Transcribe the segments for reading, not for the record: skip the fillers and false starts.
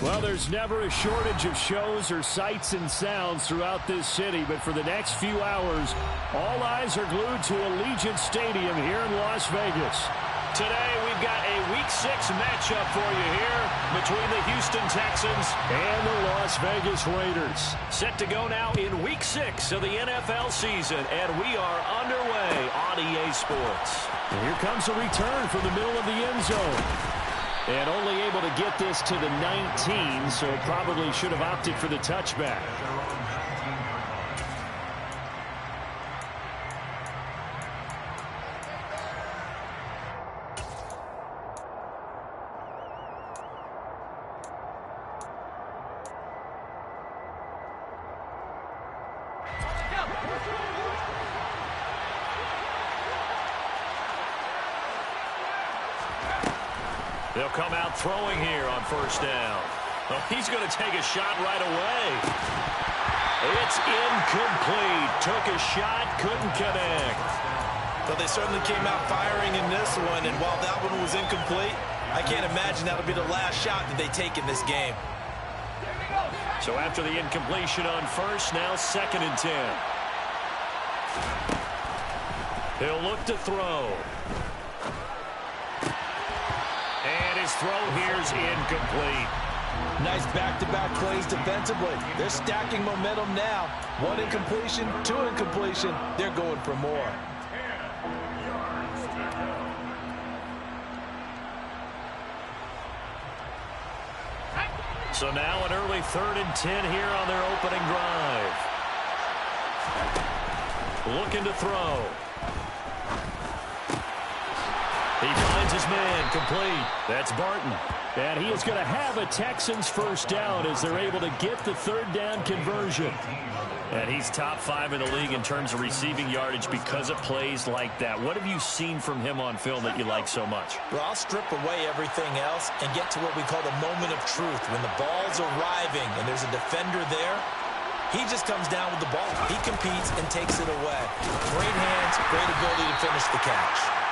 Well, there's never a shortage of shows or sights and sounds throughout this city, but for the next few hours, all eyes are glued to Allegiant Stadium here in Las Vegas. Today, we've got a Week 6 matchup for you here between the Houston Texans and the Las Vegas Raiders. Set to go now in Week 6 of the NFL season, and we are underway on EA Sports. And here comes a return from the middle of the end zone. And only able to get this to the 19, so probably should have opted for the touchback. They'll come out throwing here on first down. Oh, he's going to take a shot right away. It's incomplete. Took a shot, couldn't connect. Well, they certainly came out firing in this one, and while that one was incomplete, I can't imagine that'll be the last shot that they take in this game. So after the incompletion on first, now 2nd and 10. He'll look to throw. And his throw here's incomplete. Nice back-to-back plays defensively. They're stacking momentum now. 1 incompletion, 2 incompletion. They're going for more. So now an early 3rd and 10 here on their opening drive. Looking to throw. He finds his man, complete. That's Barton. And he is going to have a Texans first down as they're able to get the 3rd down conversion. And he's top 5 in the league in terms of receiving yardage because of plays like that. What have you seen from him on film that you like so much? Well, I'll strip away everything else and get to what we call the moment of truth. When the ball's arriving and there's a defender there, he just comes down with the ball. He competes and takes it away. Great hands, great ability to finish the catch.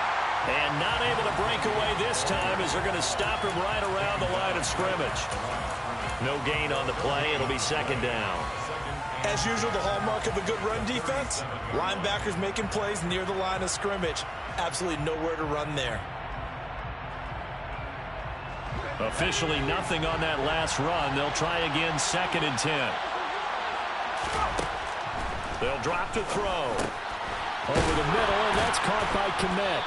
And not able to break away this time as they're going to stop him right around the line of scrimmage. No gain on the play. It'll be 2nd down. As usual, the hallmark of a good run defense, linebackers making plays near the line of scrimmage. Absolutely nowhere to run there. Officially nothing on that last run. They'll try again 2nd and 10. They'll drop to throw. Over the middle, and that's caught by Kmet.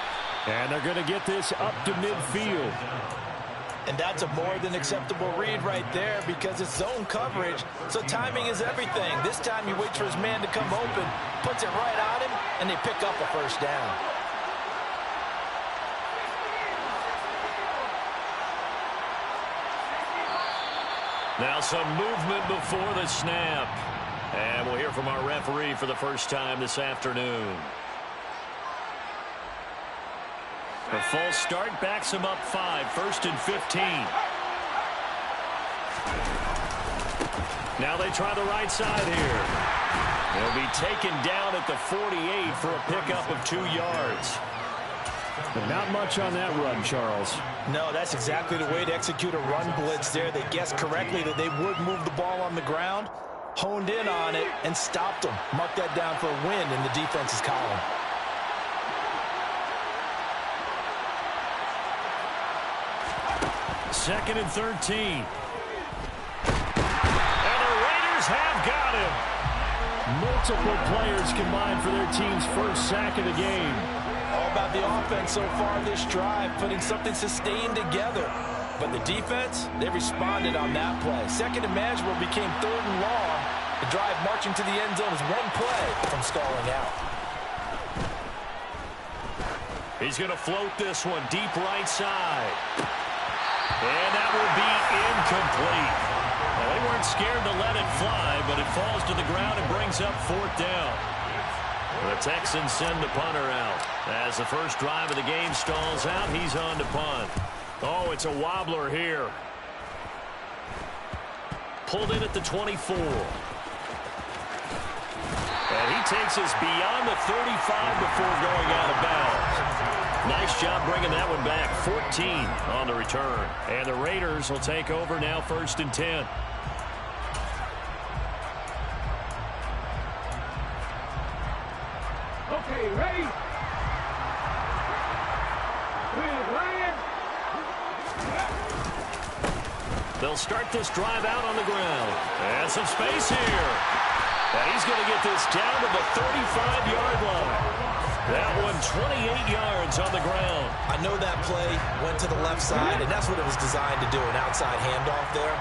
And they're going to get this up to midfield. And that's a more than acceptable read right there because it's zone coverage, so timing is everything. This time he waits for his man to come open, puts it right on him, and they pick up a first down. Now some movement before the snap. And we'll hear from our referee for the first time this afternoon. A false start backs him up 5, 1st and 15. Now they try the right side here. They'll be taken down at the 48 for a pickup of 2 yards. But not much on that run, Charles. No, that's exactly the way to execute a run blitz there. They guessed correctly that they would move the ball on the ground, honed in on it, and stopped them. Mark that down for a win in the defense's column. 2nd and 13. And the Raiders have got him. Multiple players combined for their team's first sack of the game. All about the offense so far this drive, putting something sustained together. But the defense, they responded on that play. 2nd and manageable became 3rd and long. The drive marching to the end zone is 1 play from stalling out. He's going to float this one deep right side. And that will be incomplete. Well, they weren't scared to let it fly, but it falls to the ground and brings up 4th down. The Texans send the punter out. As the first drive of the game stalls out, he's on to punt. Oh, it's a wobbler here. Pulled in at the 24. And he takes us beyond the 35 before going out of bounds. Nice job bringing that one back. 14 on the return. And the Raiders will take over now, 1st and 10. Okay, ready? They'll start this drive out on the ground. And some space here. And he's going to get this down to the 35-yard line. That one 28 yards on the ground. I know that play went to the left side, and that's what it was designed to do, an outside handoff there.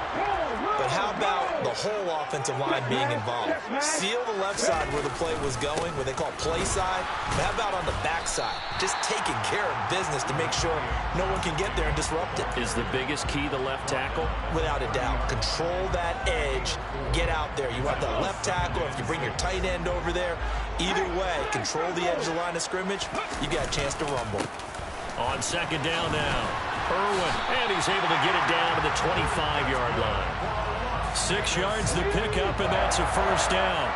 But how about the whole offensive line being involved? Seal the left side where the play was going, what they call play side. But how about on the back side? Just taking care of business to make sure no one can get there and disrupt it. Is the biggest key the left tackle? Without a doubt. Control that edge. Get out there. You want the left tackle. If you bring your tight end over there, either way, control the edge of the line of scrimmage, you got a chance to rumble. On 2nd down now, Irwin, and he's able to get it down to the 25-yard line. 6 yards to pick up, and that's a 1st down.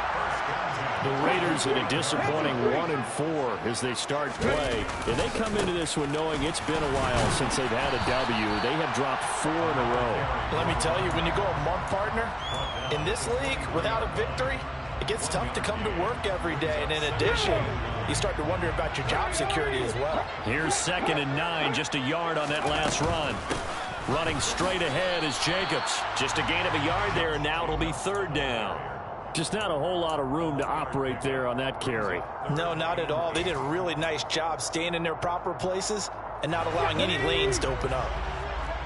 The Raiders in a disappointing 1-4 as they start play. And they come into this one knowing it's been a while since they've had a W. They have dropped 4 in a row. Let me tell you, when you go a month, partner, in this league, without a victory, it gets tough to come to work every day. And in addition, you start to wonder about your job security as well. Here's 2nd and 9, just a yard on that last run. Running straight ahead is Jacobs. Just a gain of a yard there, and now it'll be 3rd down. Just not a whole lot of room to operate there on that carry. No, not at all. They did a really nice job staying in their proper places and not allowing any lanes to open up.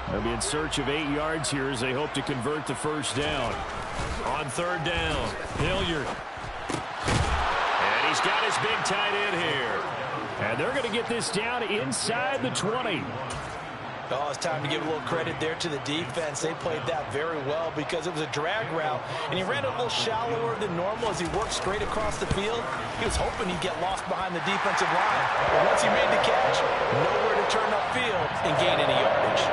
They'll be in search of 8 yards here as they hope to convert the 1st down. On 3rd down, Hilliard. And he's got his big tight end here. And they're going to get this down inside the 20. Oh, it's time to give a little credit there to the defense. They played that very well because it was a drag route, and he ran a little shallower than normal as he worked straight across the field. He was hoping he'd get lost behind the defensive line. But once he made the catch, nowhere to turn upfield and gain any yardage.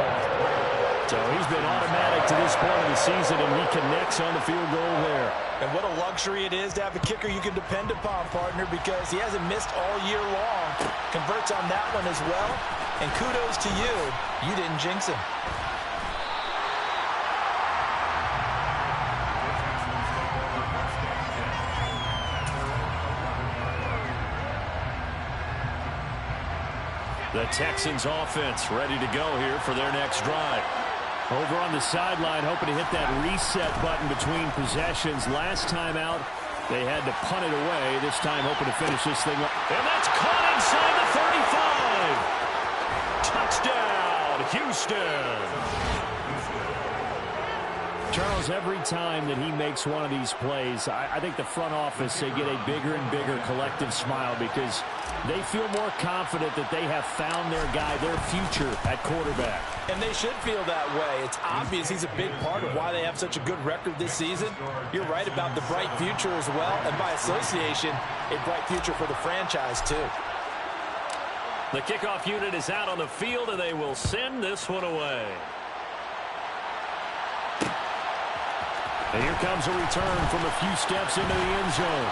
So he's been automatic to this point of the season, and he connects on the field goal there. And what a luxury it is to have a kicker you can depend upon, partner, because he hasn't missed all year long. Converts on that one as well. And kudos to you. You didn't jinx him. The Texans offense ready to go here for their next drive. Over on the sideline, hoping to hit that reset button between possessions. Last time out, they had to punt it away. This time hoping to finish this thing up. And that's caught inside the 35. Touchdown, Houston. Charles, every time that he makes one of these plays, I think the front office, they get a bigger and bigger collective smile because they feel more confident that they have found their guy, their future at quarterback. And they should feel that way. It's obvious he's a big part of why they have such a good record this season. You're right about the bright future as well, and by association, a bright future for the franchise too. The kickoff unit is out on the field, and they will send this one away. And here comes a return from a few steps into the end zone.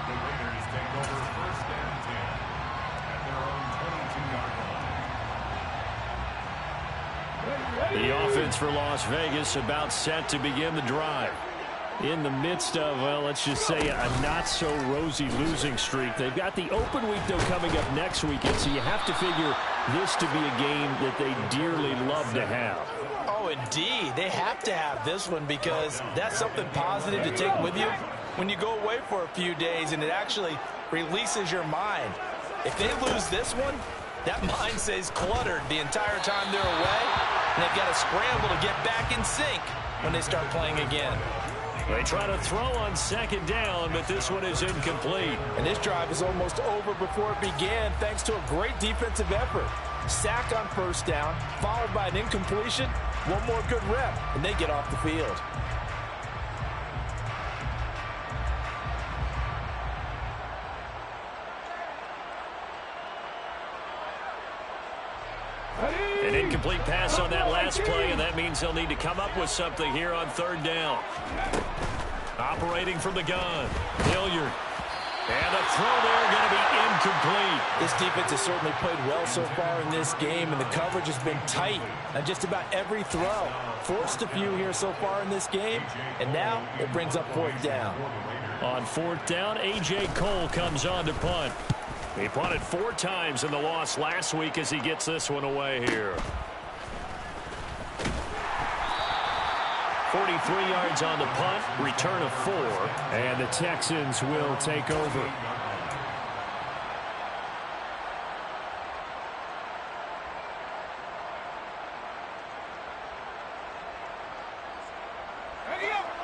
The Raiders take over 1st and 10 at their own 22-yard line. The offense for Las Vegas about set to begin the drive. In the midst of, well, let's just say a not-so-rosy losing streak. They've got the open week, though, coming up next weekend, so you have to figure this to be a game that they dearly love to have. Oh, indeed. They have to have this one because that's something positive to take with you when you go away for a few days, and it actually releases your mind. If they lose this one, that mind stays cluttered the entire time they're away, and they've got to scramble to get back in sync when they start playing again. They try to throw on 2nd down, but this one is incomplete. And this drive is almost over before it began thanks to a great defensive effort. Sack on 1st down, followed by an incompletion. One more good rep, and they get off the field. An incomplete pass on that last play, and that means they'll need to come up with something here on 3rd down. Operating from the gun, Hilliard. And the throw there going to be incomplete. This defense has certainly played well so far in this game, and the coverage has been tight on just about every throw. Forced a few here so far in this game, and now it brings up fourth down. On fourth down, A.J. Cole comes on to punt. He punted 4 times in the loss last week as he gets this one away here. 43 yards on the punt, return of 4, and the Texans will take over.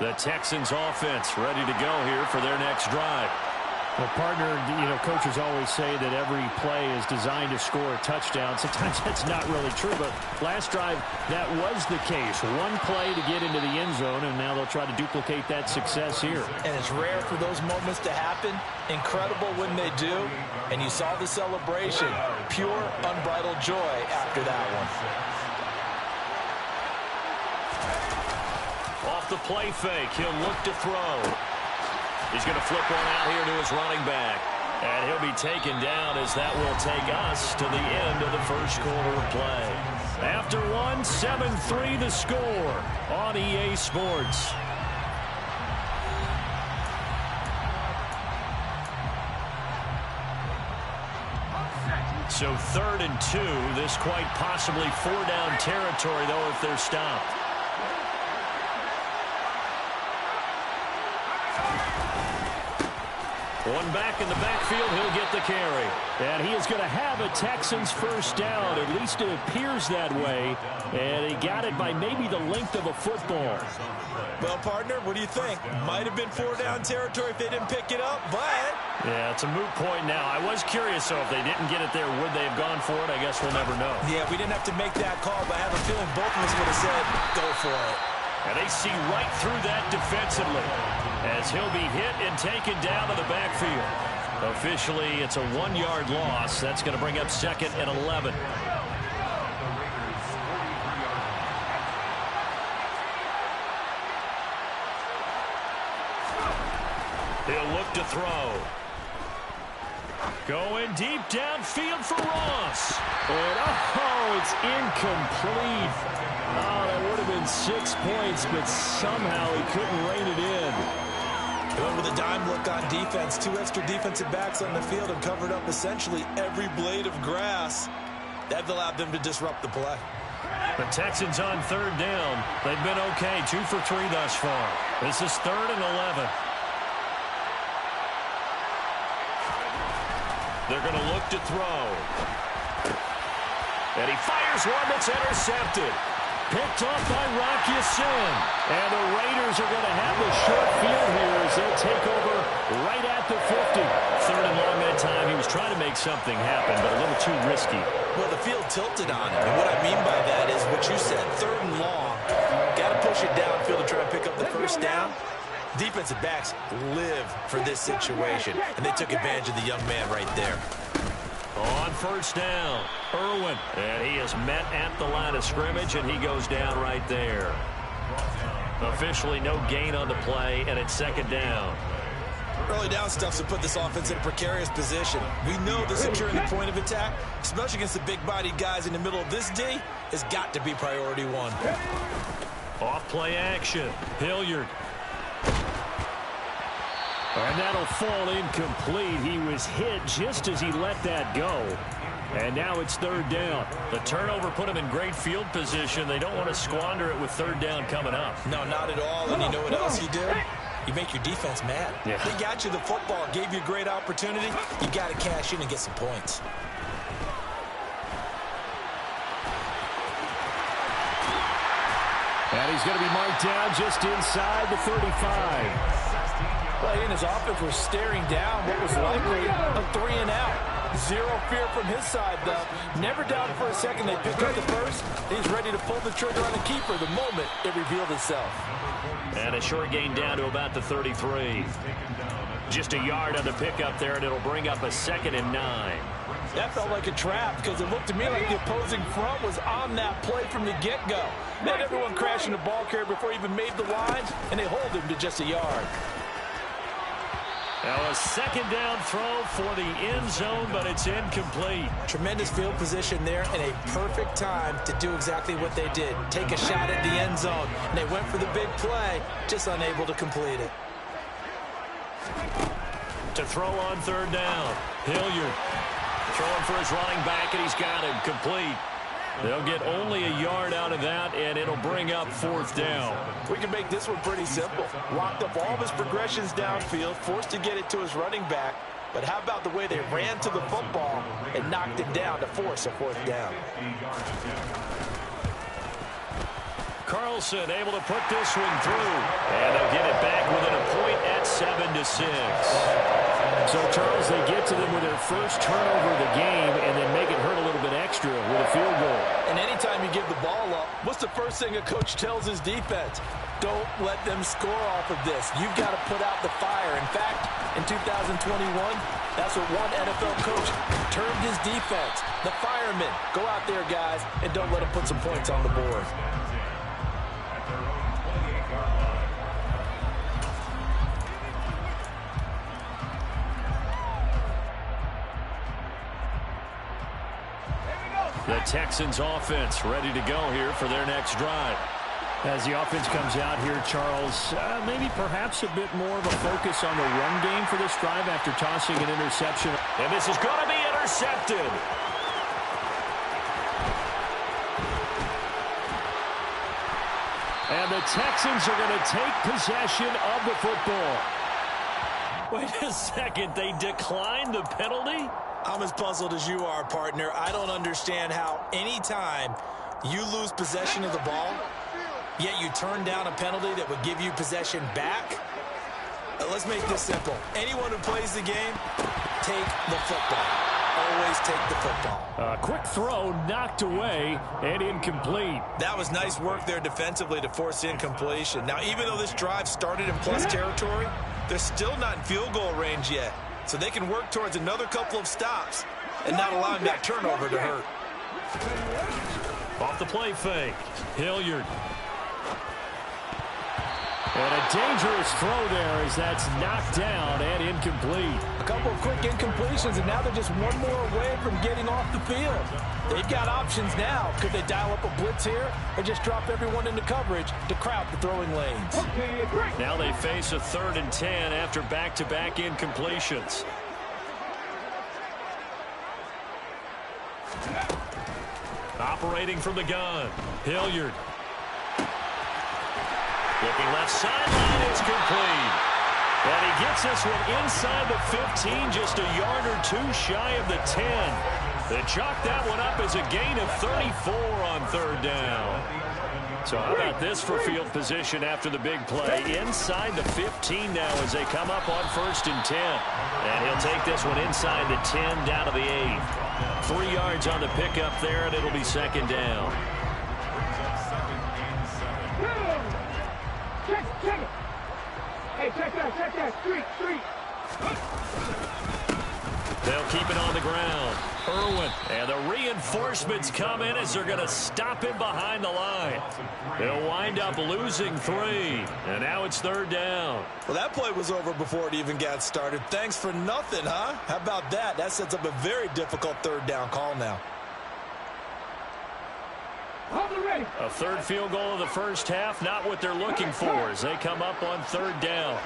The Texans offense ready to go here for their next drive. Well, partner, coaches always say that every play is designed to score a touchdown. Sometimes that's not really true, but last drive, that was the case. One play to get into the end zone, and now they'll try to duplicate that success here. And it's rare for those moments to happen. Incredible when they do. And you saw the celebration. Pure, unbridled joy after that one. Off the play fake, he'll look to throw. He's going to flip one out here to his running back. And he'll be taken down as that will take us to the end of the first quarter of play. After one, 7-3 the score on EA Sports. So 3rd and 2. This quite possibly 4-down territory, though, if they're stopped. One back in the backfield, he'll get the carry. And he is going to have a Texans first down. At least it appears that way. And he got it by maybe the length of a football. Well, partner, what do you think? Might have been 4-down territory if they didn't pick it up, but... Yeah, it's a moot point now. I was curious, so if they didn't get it there, would they have gone for it? I guess we'll never know. Yeah, we didn't have to make that call, but I have a feeling both of us would have said, go for it. And they see right through that defensively as he'll be hit and taken down to the backfield. Officially, it's a 1-yard loss. That's going to bring up 2nd and 11. He'll look to throw. Going deep downfield for Ross. And, it's incomplete. Oh, that would have been 6 points, but somehow he couldn't rein it in. Going with a dime look on defense. 2 extra defensive backs on the field and covered up essentially every blade of grass. That allowed them to disrupt the play. The Texans on 3rd down. They've been okay. 2 for 3 thus far. This is 3rd and 11. They're going to look to throw. And he fires one that's intercepted. Picked off by Rock Ya-Sin. And the Raiders are going to have the short field here as they'll take over right at the 50. 3rd and long that time. He was trying to make something happen, but a little too risky. Well, the field tilted on him. And what I mean by that is what you said, 3rd and long. Got to push it downfield to try and pick up the first down. Defensive backs live for this situation, and they took advantage of the young man right there. On 1st down, Irwin. And he is met at the line of scrimmage, and he goes down right there. Officially no gain on the play, and it's 2nd down. Early down stuff to put this offense in a precarious position. We know the securing the point of attack, especially against the big-bodied guys in the middle of this D, has got to be priority 1. Off play action. Hilliard. And that'll fall incomplete. He was hit just as he let that go. And now it's 3rd down. The turnover put him in great field position. They don't want to squander it with 3rd down coming up. No, not at all. And you know what else you do? You make your defense mad. Yeah. They got you the football, gave you a great opportunity. You got to cash in and get some points. And he's going to be marked down just inside the 35. Well, he and his offense were staring down what was likely a 3-and-out. Zero fear from his side, though. Never doubted for a second they picked up the first. He's ready to pull the trigger on the keeper the moment it revealed itself. And a short gain down to about the 33. Just a yard on the pickup there, and it'll bring up a 2nd and 9. That felt like a trap because it looked to me like the opposing front was on that play from the get-go. They had everyone crashing the ball carrier before he even made the line, and they hold him to just a yard. Now a second down throw for the end zone, but it's incomplete. Tremendous field position there and a perfect time to do exactly what they did. Take a shot at the end zone. And they went for the big play, just unable to complete it. To throw on third down. Hilliard throwing for his running back, and he's got him complete. They'll get only a yard out of that, and it'll bring up fourth down. We can make this one pretty simple. Locked up all of his progressions downfield, forced to get it to his running back. But how about the way they ran to the football and knocked it down to force a fourth down? Carlson able to put this one through. And they'll get it back within a point at 7-6. So, Charles, they get to them with their first turnover of the game and then make it hurt a little bit extra with a field goal. And anytime you give the ball up, what's the first thing a coach tells his defense? Don't let them score off of this. You've got to put out the fire. In fact, in 2021, that's what one NFL coach termed his defense. The firemen. Go out there, guys, and don't let them put some points on the board. The Texans offense ready to go here for their next drive. As the offense comes out here, Charles, maybe perhaps a bit more of a focus on the run game for this drive after tossing an interception. And this is going to be intercepted. And the Texans are going to take possession of the football. Wait a second, they declined the penalty? I'm as puzzled as you are, partner. I don't understand how any time you lose possession of the ball, yet you turn down a penalty that would give you possession back. Let's make this simple. Anyone who plays the game, take the football. Always take the football. A quick throw knocked away and incomplete. That was nice work there defensively to force incompletion. Now, even though this drive started in plus territory, they're still not in field goal range yet. So they can work towards another couple of stops and not allowing that turnover to hurt. Off the play fake. Hilliard. And a dangerous throw there as that's knocked down and incomplete. A couple of quick incompletions, and now they're just one more away from getting off the field. They've got options now. Could they dial up a blitz here or just drop everyone into coverage to crowd the throwing lanes? Now they face a 3rd and 10 after back-to-back incompletions. Operating from the gun. Hilliard. Looking left sideline, it's complete. And he gets this one inside the 15, just a yard or two shy of the 10. They chalk that one up as a gain of 34 on 3rd down. So how about this for field position after the big play? Inside the 15 now as they come up on 1st and 10. And he'll take this one inside the 10 down to the 8. 3 yards on the pickup there, and it'll be 2nd down. Check it. Hey, check that. Street. They'll keep it on the ground. Irwin, and the reinforcements come in as they're going to stop him behind the line. They'll wind up losing 3, and now it's 3rd down. Well, that play was over before it even got started. Thanks for nothing, huh? How about that? That sets up a very difficult 3rd down call now. A 3rd field goal of the first half, not what they're looking for as they come up on 3rd down.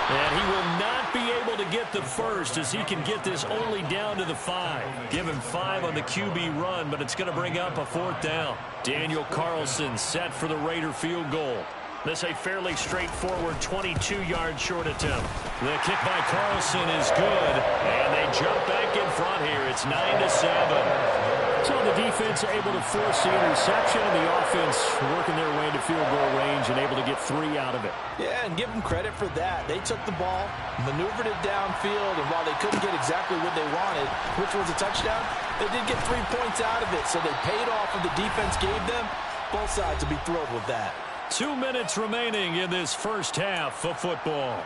And he will not be able to get the first as he can get this only down to the 5. Give him 5 on the QB run, but it's going to bring up a 4th down. Daniel Carlson set for the Raider field goal. This a fairly straightforward 22-yard short attempt. The kick by Carlson is good, and they jump back in front here. It's 9-7. So the defense able to force the interception, and the offense working their way into field goal range and able to get 3 out of it. Yeah, and give them credit for that. They took the ball, maneuvered it downfield, and while they couldn't get exactly what they wanted, which was a touchdown, they did get 3 points out of it. So they paid off what the defense gave them. Both sides will be thrilled with that. 2 minutes remaining in this first half of football.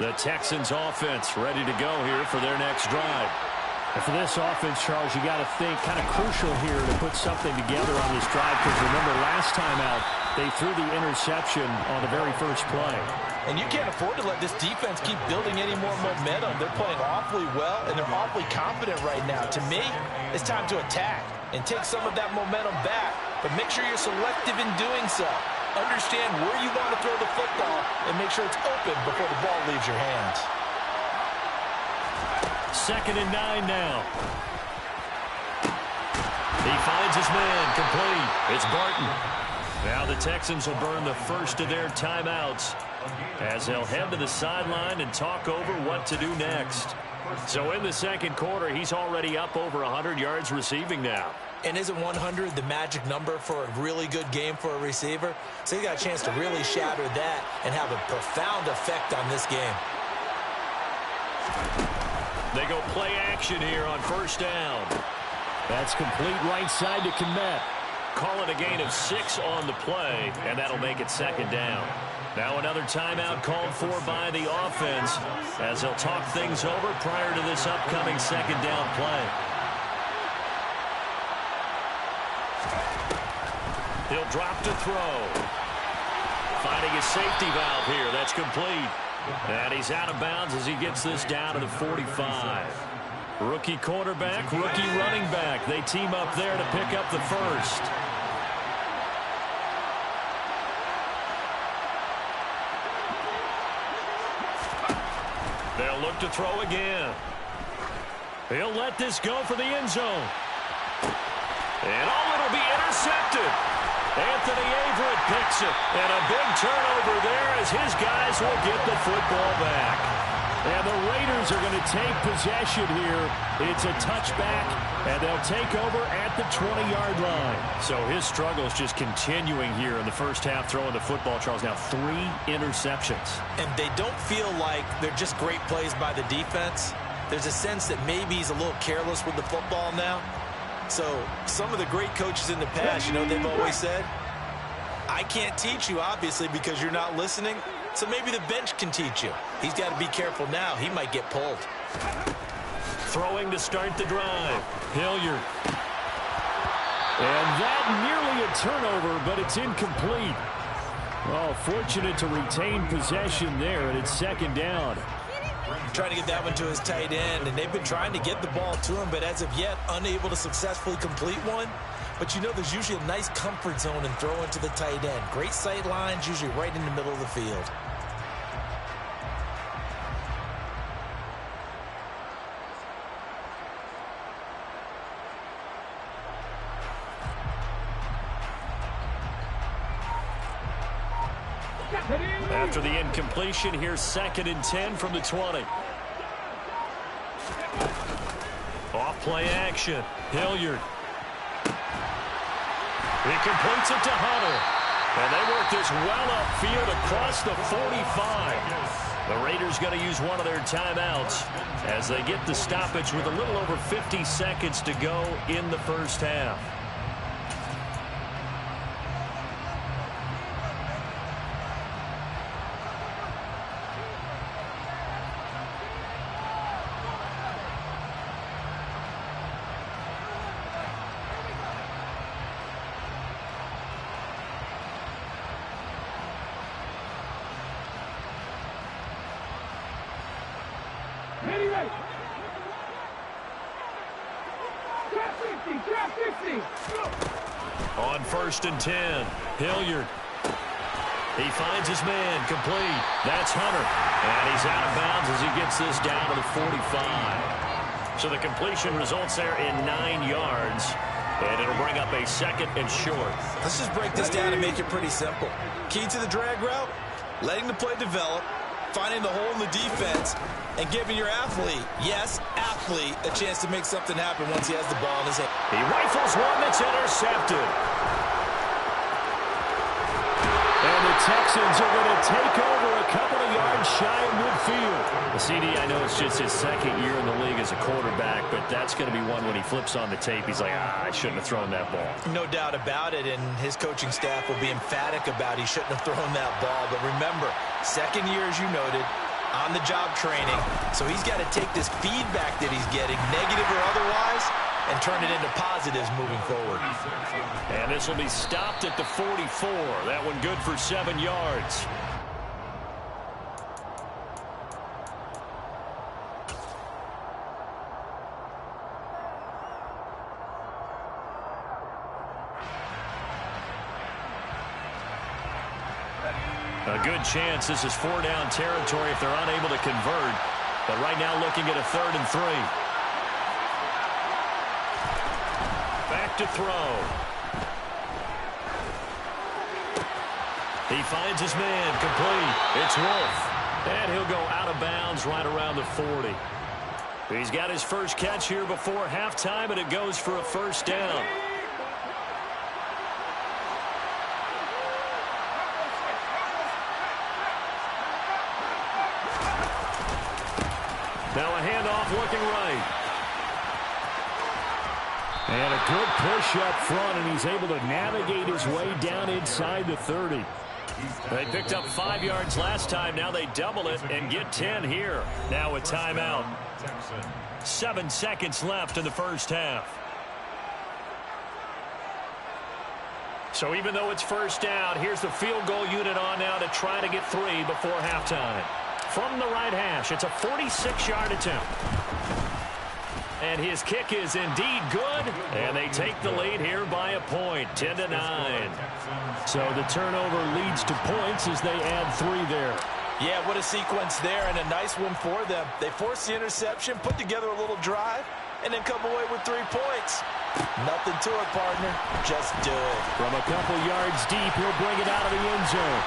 The Texans offense ready to go here for their next drive. And for this offense, Charles, you got to think kind of crucial here to put something together on this drive, because remember last time out they threw the interception on the very first play. And you can't afford to let this defense keep building any more momentum. They're playing awfully well, and they're awfully confident right now. To me, it's time to attack and take some of that momentum back, but make sure you're selective in doing so. Understand where you want to throw the football and make sure it's open before the ball leaves your hands. 2nd and 9 now. He finds his man complete. It's Barton. Now the Texans will burn the first of their timeouts as they'll head to the sideline and talk over what to do next. So in the second quarter, he's already up over 100 yards receiving now. And isn't 100 the magic number for a really good game for a receiver? So you got a chance to really shatter that and have a profound effect on this game. They go play action here on first down. That's complete right side to Kmet. Call it a gain of 6 on the play, and that'll make it 2nd down. Now another timeout called for by the offense as they'll talk things over prior to this upcoming 2nd down play. He'll drop to throw. Finding a safety valve here. That's complete. And he's out of bounds as he gets this down to the 45. Rookie quarterback, rookie running back. They team up there to pick up the first. They'll look to throw again. He'll let this go for the end zone. And it'll be intercepted. Anthony Averett picks it. And a big turnover there as his guys will get the football back. And the Raiders are going to take possession here. It's a touchback, and they'll take over at the 20-yard line. So his struggle is just continuing here in the first half, throwing the football, Charles. Now 3 interceptions. And they don't feel like they're just great plays by the defense. There's a sense that maybe he's a little careless with the football now. So some of the great coaches in the past, you know, they've always said, I can't teach you, obviously, because you're not listening. So maybe the bench can teach you. He's got to be careful now. He might get pulled. Throwing to start the drive. Hilliard. And that nearly a turnover, but it's incomplete. Well, fortunate to retain possession there, and it's 2nd down. Trying to get that one to his tight end, and they've been trying to get the ball to him, but as of yet, unable to successfully complete one. But you know there's usually a nice comfort zone in throwing to the tight end. Great sight lines, usually right in the middle of the field. After the incompletion, here's 2nd and 10 from the 20. Off play action. Hilliard. He completes it to Hunter. And they work this well upfield across the 45. The Raiders going to use one of their timeouts as they get the stoppage with a little over 50 seconds to go in the first half. On 1st and 10, Hilliard. He finds his man complete. That's Hunter. And he's out of bounds as he gets this down to the 45. So the completion results there in 9 yards. And it'll bring up a 2nd and short. Let's just break this down and make it pretty simple. Key to the drag route, letting the play develop, finding the hole in the defense, and giving your athlete, yes, athlete, a chance to make something happen once he has the ball in his hand. He rifles one that's intercepted. And the Texans are going to take over a couple of yards shy of midfield. The CD, I know it's just his 2nd year in the league as a quarterback, but that's going to be one when he flips on the tape. He's like, I shouldn't have thrown that ball. No doubt about it, and his coaching staff will be emphatic about he shouldn't have thrown that ball. But remember, 2nd year, as you noted, on-the-job training, so he's got to take this feedback that he's getting, negative or otherwise, and turn it into positives moving forward. And this will be stopped at the 44. That one good for 7 yards. A good chance this is 4-down territory if they're unable to convert. But right now looking at a 3rd and 3. Back to throw. He finds his man, complete. It's Wolf. And he'll go out of bounds right around the 40. He's got his first catch here before halftime, and it goes for a 1st down. Now a handoff looking right. And a good push up front, and he's able to navigate his way down inside the 30. They picked up 5 yards last time. Now they double it and get 10 here. Now a timeout. 7 seconds left in the first half. So even though it's 1st down, here's the field goal unit on now to try to get 3 before halftime. From the right hash, it's a 46-yard attempt. And his kick is indeed good. And they take the lead here by a point, 10-9. So the turnover leads to points as they add 3 there. Yeah, what a sequence there, and a nice one for them. They force the interception, put together a little drive, and then come away with 3 points. Nothing to it, partner. Just do it. From a couple yards deep, he'll bring it out of the end zone.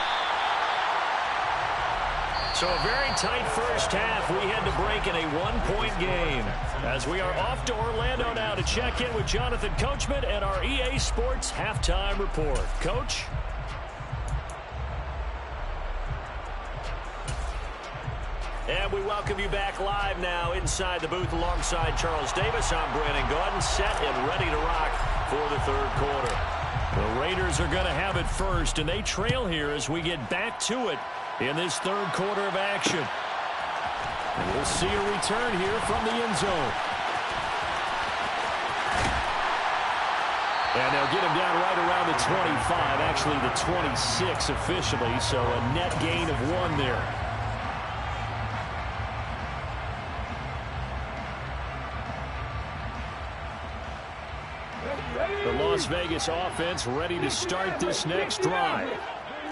So a very tight first half. We had to break in a 1-point game. As we are off to Orlando now to check in with Jonathan Coachman and our EA Sports Halftime Report. Coach? And we welcome you back live now inside the booth alongside Charles Davis. I'm Brandon Gordon, set and ready to rock for the 3rd quarter. The Raiders are going to have it first, and they trail here as we get back to it in this 3rd quarter of action. And we'll see a return here from the end zone. And they'll get him down right around the 25, actually the 26 officially, so a net gain of 1 there. The Las Vegas offense ready to start this next drive.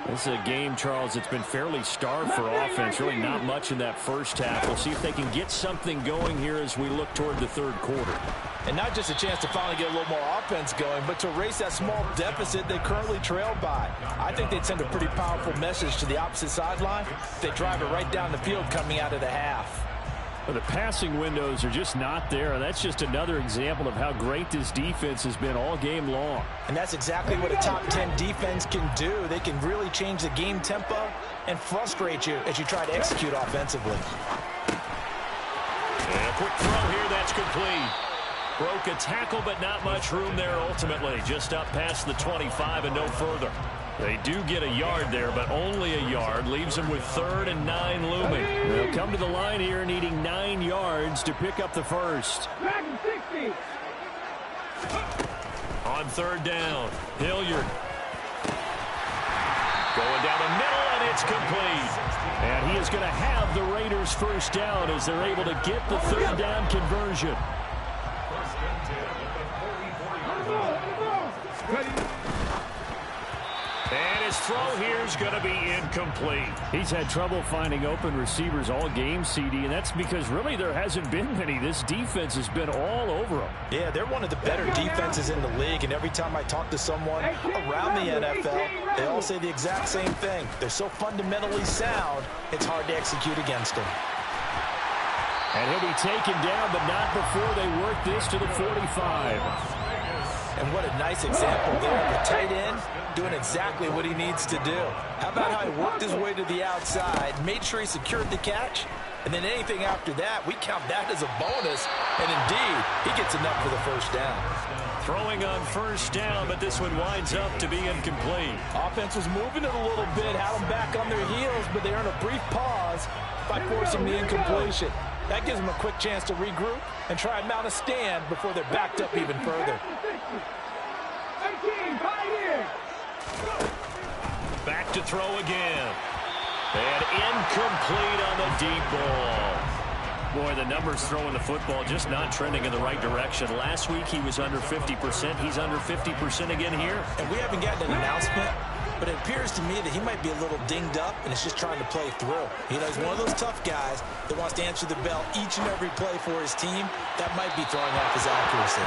This is a game, Charles, that's been fairly starved for offense. Really not much in that first half. We'll see if they can get something going here as we look toward the 3rd quarter. And not just a chance to finally get a little more offense going, but to erase that small deficit they currently trailed by. I think they'd send a pretty powerful message to the opposite sideline if they drive it right down the field coming out of the half. Well, the passing windows are just not there, and that's just another example of how great this defense has been all game long. And that's exactly what a top 10 defense can do. They can really change the game tempo and frustrate you as you try to execute offensively. And a quick throw here, that's complete. Broke a tackle, but not much room there ultimately. Just up past the 25 and no further. They do get a yard there, but only a yard. Leaves them with 3rd and 9 looming. They'll come to the line here needing 9 yards to pick up the first. On 3rd down, Hilliard. Going down the middle, and it's complete. And he is going to have the Raiders' first down as they're able to get the 3rd down conversion. And his throw here is going to be incomplete. He's had trouble finding open receivers all game, CD, and that's because really there hasn't been many. This defense has been all over them. Yeah, they're one of the better defenses in the league, and every time I talk to someone around the NFL, they all say the exact same thing. They're so fundamentally sound, it's hard to execute against them. And he'll be taken down, but not before they work this to the 45. And what a nice example there. The tight end doing exactly what he needs to do. How about how he worked his way to the outside, made sure he secured the catch, and then anything after that, we count that as a bonus. And indeed, he gets enough for the first down. Throwing on first down, but this one winds up to be incomplete. Offense was moving it a little bit, had them back on their heels, but they earned a brief pause by forcing the incompletion. That gives them a quick chance to regroup and try and mount a stand before they're backed up even further. Back to throw again. And incomplete on the deep ball. Boy, the numbers throwing the football just not trending in the right direction. Last week he was under 50%. He's under 50% again here. And we haven't gotten an announcement, but it appears to me that he might be a little dinged up and is just trying to play through. You know, he's one of those tough guys that wants to answer the bell each and every play for his team. That might be throwing off his accuracy.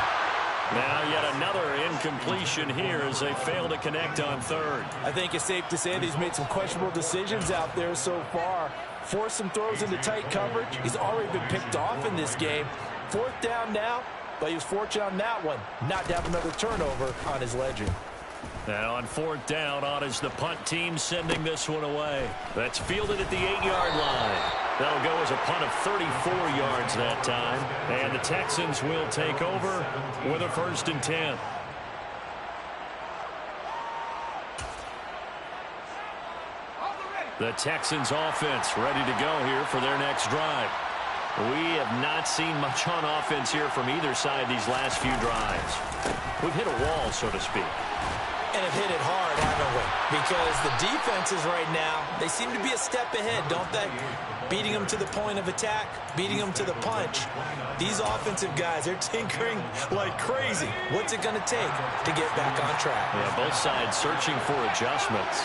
Now yet another incompletion here as they fail to connect on third. I think it's safe to say that he's made some questionable decisions out there so far. Forced some throws into tight coverage. He's already been picked off in this game. Fourth down now, but he was fortunate on that one not to have another turnover on his ledger. Now on fourth down, on is the punt team sending this one away. That's fielded at the 8-yard line. That'll go as a punt of 34 yards that time. And the Texans will take over with a 1st and 10. The Texans offense ready to go here for their next drive. We have not seen much on offense here from either side these last few drives. We've hit a wall, so to speak. And have hit it hard, haven't we? Because the defenses right now, they seem to be a step ahead, don't they? Beating them to the point of attack, beating them to the punch. These offensive guys, they're tinkering like crazy. What's it going to take to get back on track? Yeah, both sides searching for adjustments.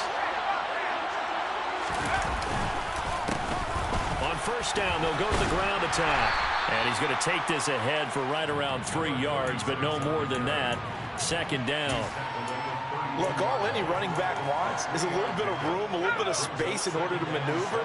On first down, they'll go to the ground attack. And he's going to take this ahead for right around 3 yards, but no more than that. 2nd down. Look, all any running back wants is a little bit of room, a little bit of space in order to maneuver.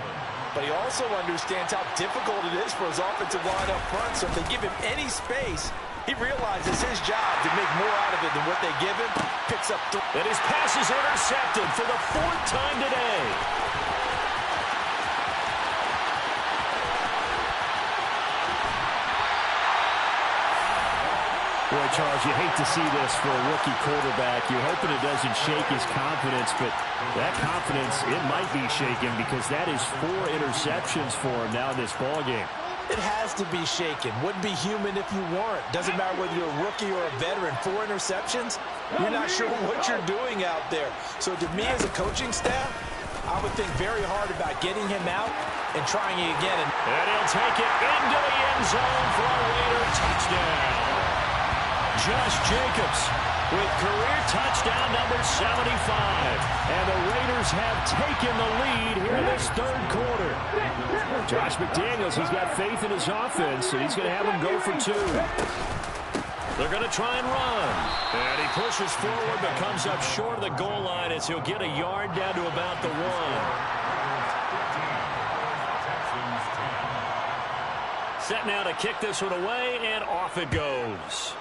But he also understands how difficult it is for his offensive line up front. So if they give him any space, he realizes his job to make more out of it than what they give him. Picks up 3. And his pass is intercepted for the 4th time today. Boy, Charles, you hate to see this for a rookie quarterback. You're hoping it doesn't shake his confidence, but that confidence, it might be shaken because that is 4 interceptions for him now in this ballgame. It has to be shaken. Wouldn't be human if you weren't. Doesn't matter whether you're a rookie or a veteran. 4 interceptions, you're not sure what you're doing out there. So to me as a coaching staff, I would think very hard about getting him out and trying it again. And he'll take it into the end zone for a Raider touchdown. Josh Jacobs with career touchdown number 75. And the Raiders have taken the lead here in this 3rd quarter. Josh McDaniels, he's got faith in his offense, and he's going to have him go for 2. They're going to try and run. And he pushes forward but comes up short of the goal line as he'll get a yard down to about the 1. Set now to kick this one away, and off it goes.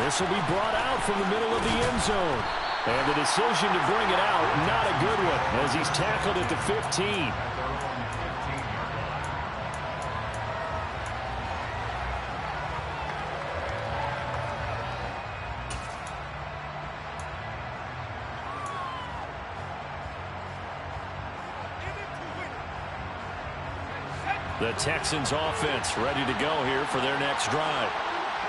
This will be brought out from the middle of the end zone. And the decision to bring it out, not a good one, as he's tackled at the 15. The Texans offense ready to go here for their next drive.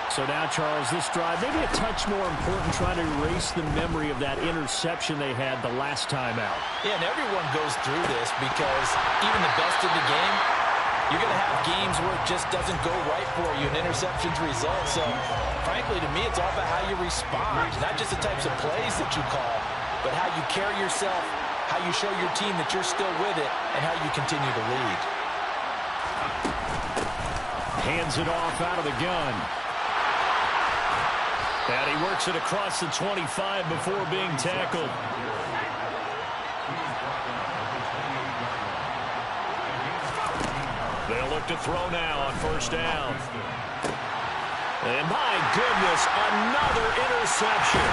So now, Charles, this drive, maybe a touch more important, trying to erase the memory of that interception they had the last time out. Yeah, and everyone goes through this because even the best in the game, you're going to have games where it just doesn't go right for you, and interceptions result. So, frankly, to me, it's all about how you respond, not just the types of plays that you call, but how you carry yourself, how you show your team that you're still with it, and how you continue to lead. Hands it off out of the gun. And he works it across the 25 before being tackled. They'll look to throw now on first down. And my goodness, another interception.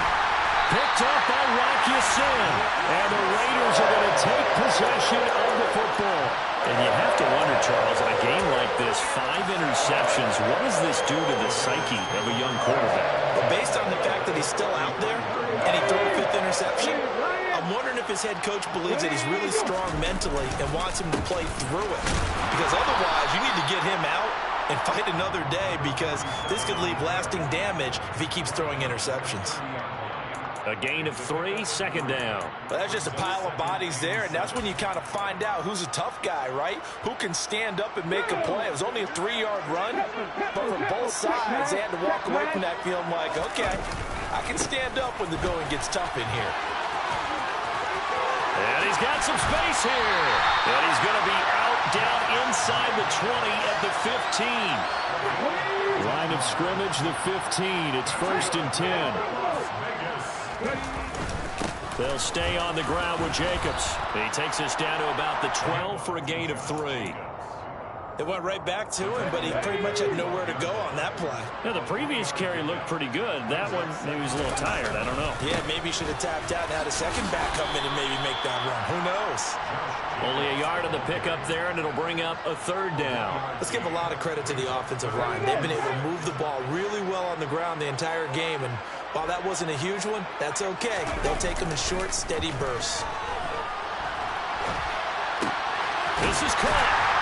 Picked up by Rocky Sin. And the Raiders are going to take possession of the football. And you have to wonder, Charles, in a game like this, 5 interceptions, what does this do to the psyche of a young quarterback? Well, based on the fact that he's still out there and he threw a 5th interception, I'm wondering if his head coach believes that he's really strong mentally and wants him to play through it. Because otherwise, you need to get him out and fight another day, because this could leave lasting damage if he keeps throwing interceptions. A gain of 3, second down. But that's just a pile of bodies there, and that's when you kind of find out who's a tough guy, right? Who can stand up and make a play. It was only a 3-yard run, but for both sides, they had to walk away from that feeling like, okay, I can stand up when the going gets tough in here. And he's got some space here. And he's going to be out down inside the 20 at the 15. Line of scrimmage, the 15. It's 1st and 10. They'll stay on the ground with Jacobs. He takes us down to about the 12 for a gain of 3. They went right back to him, but he pretty much had nowhere to go on that play. Yeah, the previous carry looked pretty good. That one, maybe he was a little tired. I don't know. Yeah, maybe he should have tapped out and had a second back come in and maybe make that run. Who knows? Only a yard of the pickup there, and it'll bring up a 3rd down. Let's give a lot of credit to the offensive line. They've been able to move the ball really well on the ground the entire game, and while that wasn't a huge one, that's okay. They'll take them in short, steady bursts. This is caught.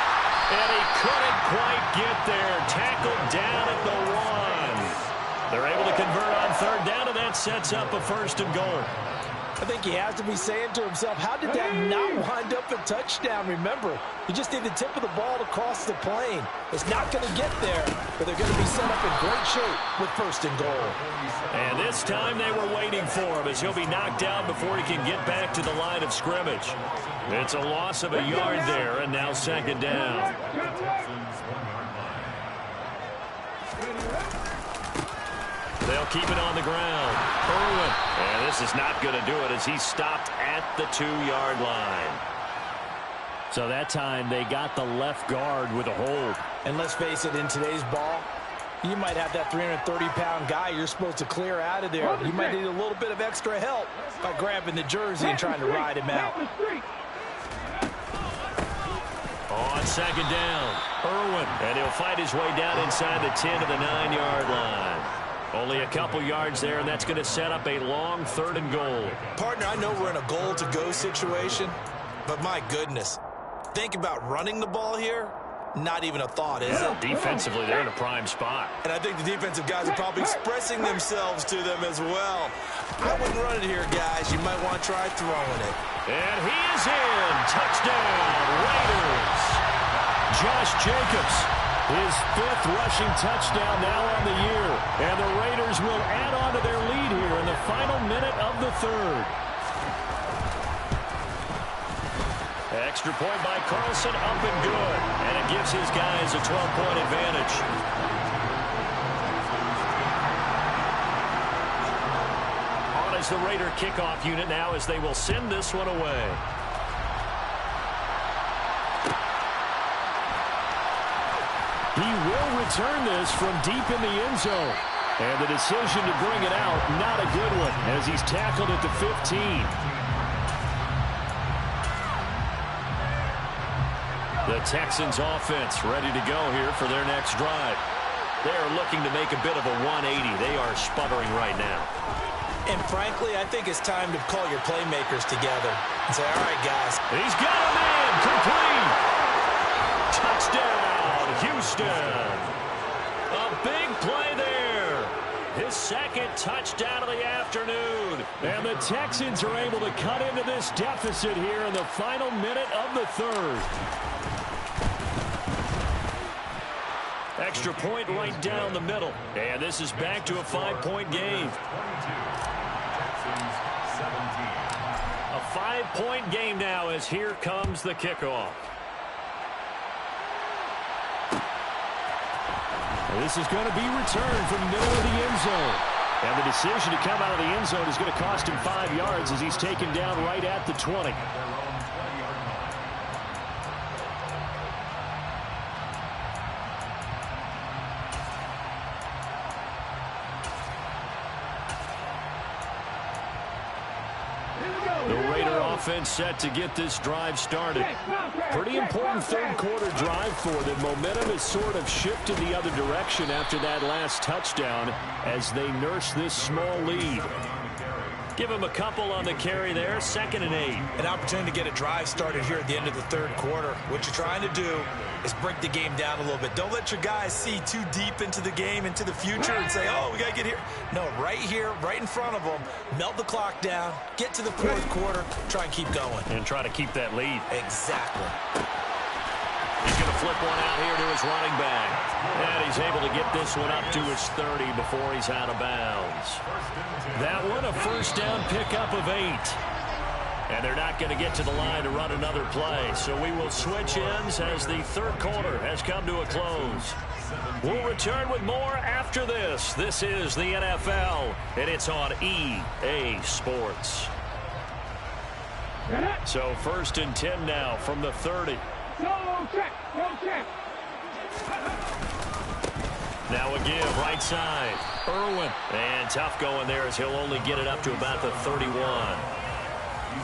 And he couldn't quite get there. Tackled down at the 1. They're able to convert on 3rd down, and that sets up a 1st and goal. I think he has to be saying to himself, how did that not wind up a touchdown? Remember, you just need the tip of the ball to cross the plane. It's not going to get there, but they're going to be set up in great shape with 1st and goal. And this time they were waiting for him, as he'll be knocked down before he can get back to the line of scrimmage. It's a loss of a yard there, and now 2nd down. They'll keep it on the ground. Irwin. And this is not going to do it, as he's stopped at the 2-yard line. So that time they got the left guard with a hold. And let's face it, in today's ball, you might have that 330-pound guy you're supposed to clear out of there. You might need a little bit of extra help by grabbing the jersey and trying to ride him out. On 2nd down, Irwin. And he'll fight his way down inside the 10 to the 9-yard line. Only a couple yards there, and that's going to set up a long 3rd and goal. Partner, I know we're in a goal-to-go situation, but my goodness, think about running the ball here. Not even a thought, is it? Defensively, they're in a prime spot. And I think the defensive guys are probably expressing themselves to them as well. I wouldn't run it here, guys. You might want to try throwing it. And he is in. Touchdown, Raiders. Josh Jacobs, his 5th rushing touchdown now on the year. And the Raiders will add on to their lead here in the final minute of the 3rd. Extra point by Carlson, up and good. And it gives his guys a 12-point advantage. On is the Raider kickoff unit now, as they will send this one away. He will return this from deep in the end zone. And the decision to bring it out, not a good one, as he's tackled at the 15. The Texans offense ready to go here for their next drive. They are looking to make a bit of a 180. They are sputtering right now. And frankly, I think it's time to call your playmakers together and say, all right, guys. He's got a man. Complete. Touchdown, Houston. A big play there. His 2nd touchdown of the afternoon. And the Texans are able to cut into this deficit here in the final minute of the 3rd. Extra point right down the middle. And this is back to a 5-point game. A 5-point game now, as here comes the kickoff. This is going to be returned from the middle of the end zone. And the decision to come out of the end zone is going to cost him 5 yards, as he's taken down right at the 20. The Raider offense set to get this drive started. Pretty important third quarter drive for them. Momentum has sort of shifted the other direction after that last touchdown as they nurse this small lead. Give him a couple on the carry there, 2nd and 8. An opportunity to get a drive started here at the end of the third quarter. What you're trying to do is break the game down a little bit. Don't let your guys see too deep into the game, into the future, and say, oh, we got to get here. No, right here, right in front of them, melt the clock down, get to the fourth quarter, try and keep going. And try to keep that lead. Exactly. He's going to flip one out here to his running back. And he's able to get this one up to his 30 before he's out of bounds. That one, a first down pickup of 8. And they're not going to get to the line to run another play. So we will switch ends as the third quarter has come to a close. We'll return with more after this. This is the NFL, and it's on EA Sports. So 1st and 10 now from the 30. No check. Now a give, right side. Irwin. And tough going there as he'll only get it up to about the 31.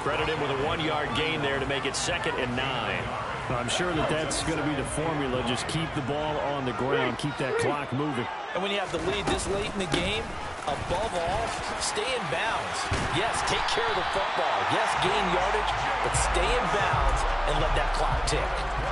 Credit him with a 1-yard gain there to make it 2nd and 9. I'm sure that's going to be the formula. Just keep the ball on the ground. Keep that clock moving. And when you have the lead this late in the game, above all, stay in bounds. Yes, take care of the football. Yes, gain yardage, but stay in bounds and let that clock tick.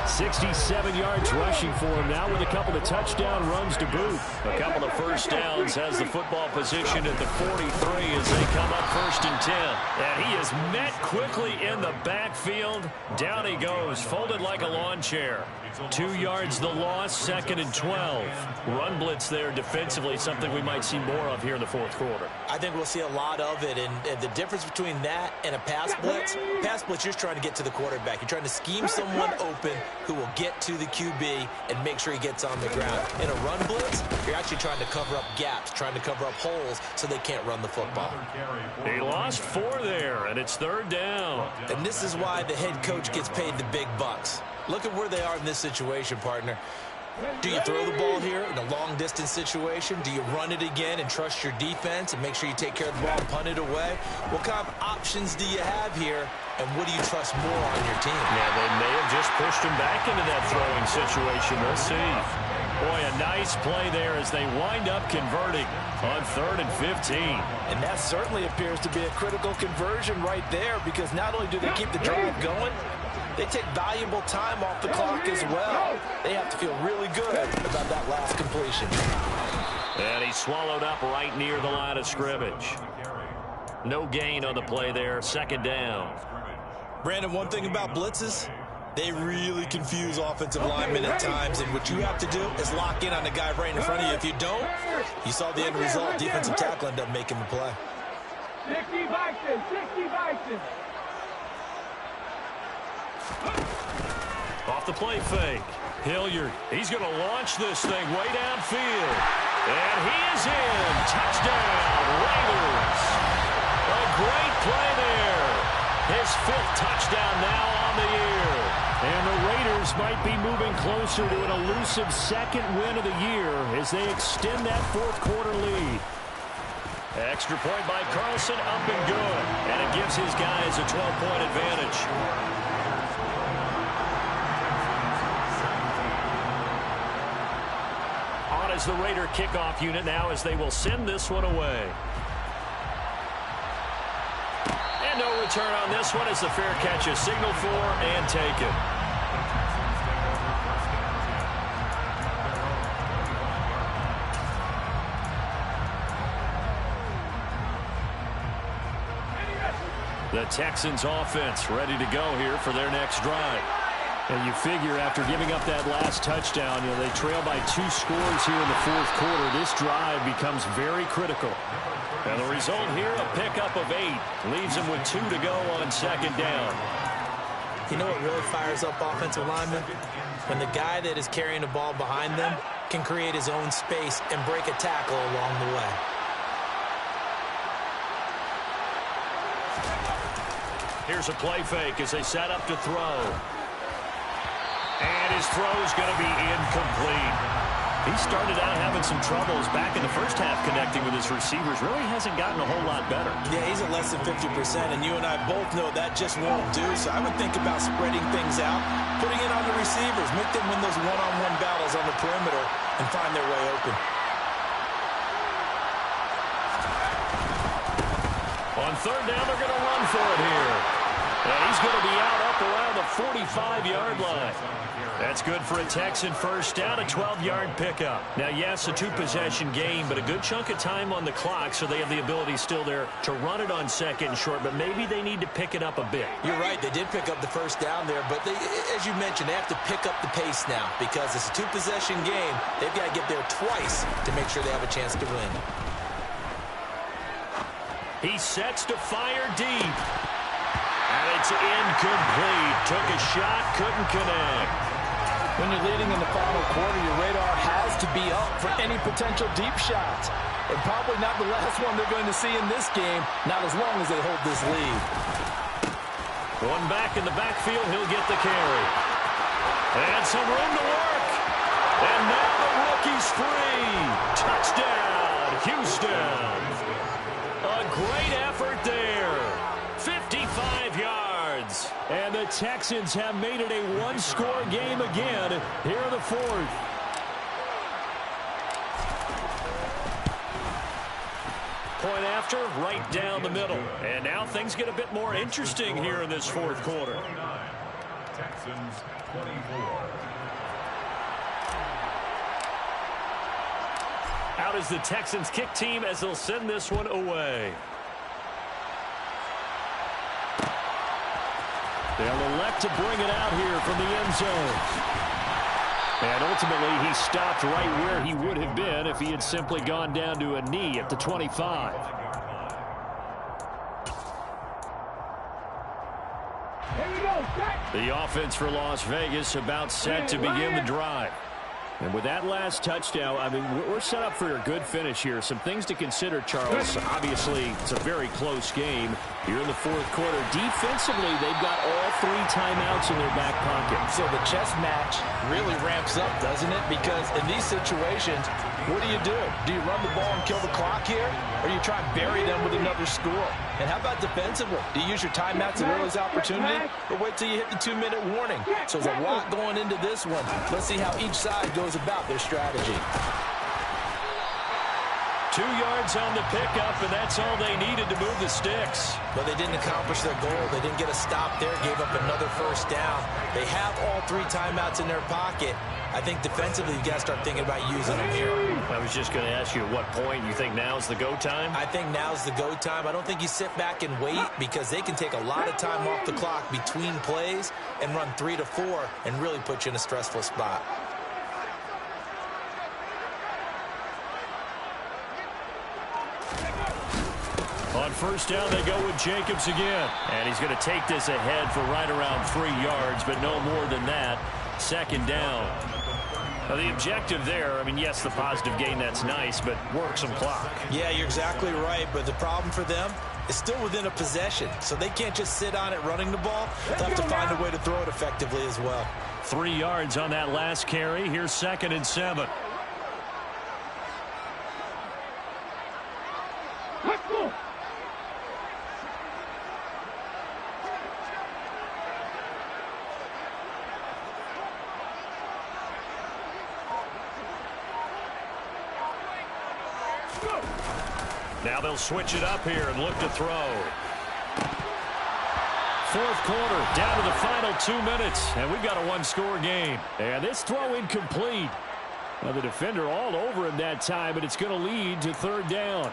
67 yards rushing for him now with a couple of touchdown runs to boot. A couple of first downs, has the football position at the 43 as they come up 1st and 10. And he is met quickly in the backfield. Down he goes, folded like a lawn chair. 2 yards the loss, 2nd and 12. Run blitz there defensively, something we might see more of here in the fourth quarter. I think we'll see a lot of it, and the difference between that and a pass blitz, you're trying to get to the quarterback. You're trying to scheme someone open who will get to the QB and make sure he gets on the ground. In a run blitz, you're actually trying to cover up gaps, trying to cover up holes so they can't run the football. He lost 4 there, and it's 3rd down. And this is why the head coach gets paid the big bucks. Look at where they are in this situation, partner. Do you throw the ball here in a long-distance situation? Do you run it again and trust your defense and make sure you take care of the ball and punt it away? What kind of options do you have here, and what do you trust more on your team? Yeah, they may have just pushed him back into that throwing situation. We'll see. Boy, a nice play there as they wind up converting on 3rd and 15. And that certainly appears to be a critical conversion right there, because not only do they keep the drive going, they take valuable time off the clock as well. They have to feel really good about that last completion. And he swallowed up right near the line of scrimmage. No gain on the play there, 2nd down. Brandon, one thing about blitzes, they really confuse offensive linemen at times, and what you have to do is lock in on the guy right in front of you. If you don't, you saw the end result. Defensive tackle ended up making the play. 60 Bison. Off the play fake. Hilliard, he's going to launch this thing way downfield. And he is in. Touchdown, Raiders. A great play there. His 5th touchdown now on the year. And the Raiders might be moving closer to an elusive 2nd win of the year as they extend that fourth quarter lead. Extra point by Carlson, up and good. And it gives his guys a 12-point advantage. As the Raider kickoff unit now as they will send this one away. And no return on this one as the fair catch is signaled for and taken. The Texans offense ready to go here for their next drive. And you figure after giving up that last touchdown, they trail by 2 scores here in the fourth quarter. This drive becomes very critical. And the result here, a pickup of 8. Leaves them with 2 to go on 2nd down. You know what really fires up offensive linemen? When the guy that is carrying the ball behind them can create his own space and break a tackle along the way. Here's a play fake as they set up to throw. And his throw is going to be incomplete. He started out having some troubles back in the first half connecting with his receivers. Really hasn't gotten a whole lot better. Yeah, he's at less than 50%, and you and I both know that just won't do. So I would think about spreading things out, putting it on the receivers, make them win those one-on-one battles on the perimeter, and find their way open. On third down, they're going to run for it here. And he's going to be out up around the 45-yard line. That's good for a Texan first down, a 12-yard pickup. Now, yes, a two-possession game, but a good chunk of time on the clock, so they have the ability still there to run it on second and short, but maybe they need to pick it up a bit. You're right. They did pick up the first down there, but as you mentioned, they have to pick up the pace now because it's a two-possession game. They've got to get there twice to make sure they have a chance to win. He sets to fire deep. And it's incomplete. Took a shot, couldn't connect. When you're leading in the final quarter, your radar has to be up for any potential deep shots. And probably not the last one they're going to see in this game, not as long as they hold this lead. One back in the backfield, he'll get the carry. And some room to work. And now the rookie's free. Touchdown, Houston. A great effort there. 55 yards. And the Texans have made it a one-score game again here in the fourth. Point after, right down the middle. And now things get a bit more interesting here in this fourth quarter. Texans 24. Out is the Texans kick team as they'll send this one away. They'll elect to bring it out here from the end zone. And ultimately, he stopped right where he would have been if he had simply gone down to a knee at the 25. Here we go, set. The offense for Las Vegas about set to begin the drive. And with that last touchdown, I mean, we're set up for a good finish here. Some things to consider, Charles. Obviously, it's a very close game here in the fourth quarter. Defensively, they've got all three timeouts in their back pocket. So the chess match really ramps up, doesn't it? Because in these situations, what do? Do you run the ball and kill the clock here? Or do you try and bury them with another score? And how about defensively? Do you use your timeouts at earliest opportunity? Or wait till you hit the 2-minute warning? So there's a lot going into this one. Let's see how each side goes about their strategy. 2 yards on the pickup, and that's all they needed to move the sticks. But they didn't accomplish their goal. They didn't get a stop there, gave up another first down. They have all three timeouts in their pocket. I think defensively, you've got to start thinking about using them here. I was just going to ask you at what point you think now's the go time? I think now's the go time. I don't think you sit back and wait because they can take a lot of time off the clock between plays and run 3 to 4 and really put you in a stressful spot. On first down, they go with Jacobs again. And he's going to take this ahead for right around 3 yards, but no more than that. Second down. Now, the objective there, I mean, yes, the positive gain, that's nice, but work some clock. Yeah, you're exactly right, but the problem for them is still within a possession, so they can't just sit on it running the ball. They'll have to find a way to throw it effectively as well. 3 yards on that last carry. Here's 2nd and 7. Let's go. Now they'll switch it up here and look to throw. Fourth quarter, down to the final 2 minutes, and we've got a one-score game. And this throw incomplete. Now the defender all over him that time, but it's going to lead to third down.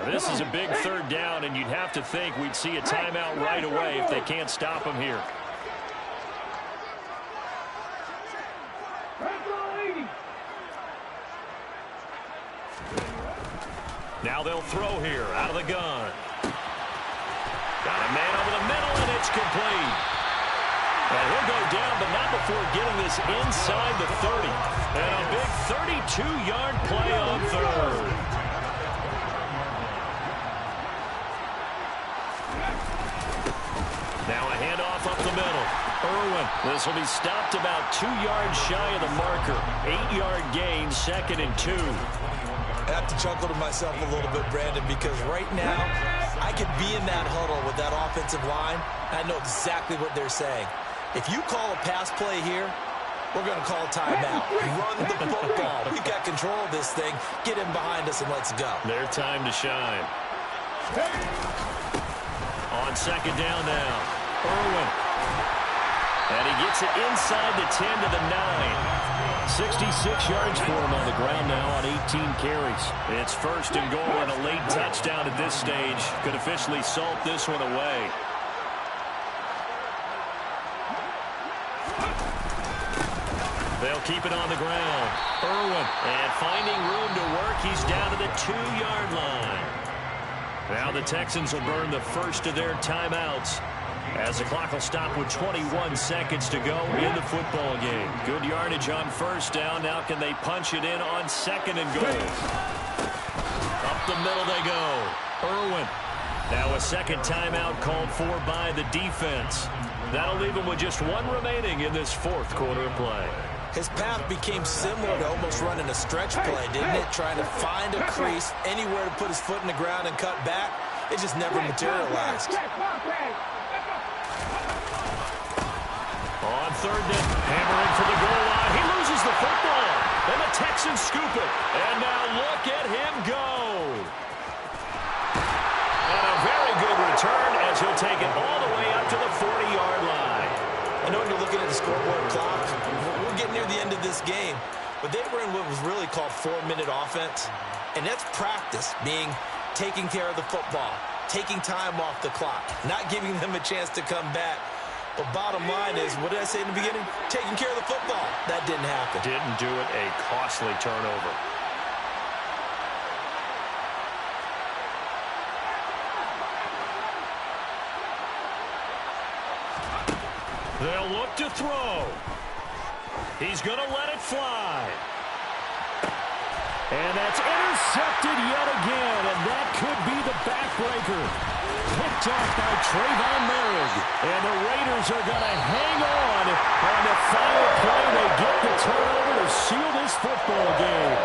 This is a big third down, and you'd have to think we'd see a timeout right away if they can't stop him here. Now they'll throw here out of the gun. Got a man over the middle, and it's complete. And he'll go down, but not before getting this inside the 30. And a big 32-yard play on third. Now a handoff up the middle. Irwin. This will be stopped about 2 yards shy of the marker. 8-yard gain, 2nd and 2. I have to chuckle to myself a little bit, Brandon, because right now I could be in that huddle with that offensive line. I know exactly what they're saying. If you call a pass play here, we're going to call a timeout. Run the football. We've got control of this thing. Get him behind us and let's go. Their time to shine. On 2nd down now. Irwin. And he gets it inside the 10 to the 9. 66 yards for him on the ground now on 18 carries. It's 1st and goal and a late touchdown at this stage. Could officially salt this one away. They'll keep it on the ground. Irwin. And finding room to work, he's down to the 2-yard line. Now the Texans will burn the first of their timeouts as the clock will stop with 21 seconds to go in the football game. Good yardage on 1st down. Now can they punch it in on 2nd and goal? Up the middle they go. Irwin. Now a 2nd timeout called for by the defense. That'll leave him with just 1 remaining in this 4th quarter of play. His path became similar to almost running a stretch play, didn't it? Trying to find a crease, anywhere to put his foot in the ground and cut back. It just never materialized. On 3rd down, hammering for the goal line. He loses the football, and the Texans scoop it. And now look at him go. And a very good return as he'll take it all the way up to the 40-yard line. I know when you're looking at the scoreboard clock, we're getting near the end of this game, but they were in what was really called 4-minute offense, and that's practice, being taking care of the football, taking time off the clock, not giving them a chance to come back. But bottom line is, what did I say in the beginning? Taking care of the football. That didn't happen. Didn't do it. A costly turnover. They'll look to throw. He's going to let it fly. And that's intercepted yet again, and that could be the backbreaker. Picked off by Trayvon Merrick. And the Raiders are going to hang on the final play. They get the turnover to seal this football game.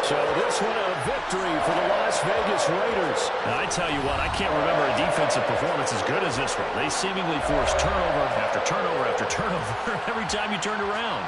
So this one a victory for the Las Vegas Raiders. And I tell you what, I can't remember a defensive performance as good as this one. They seemingly forced turnover after turnover after turnover every time you turned around.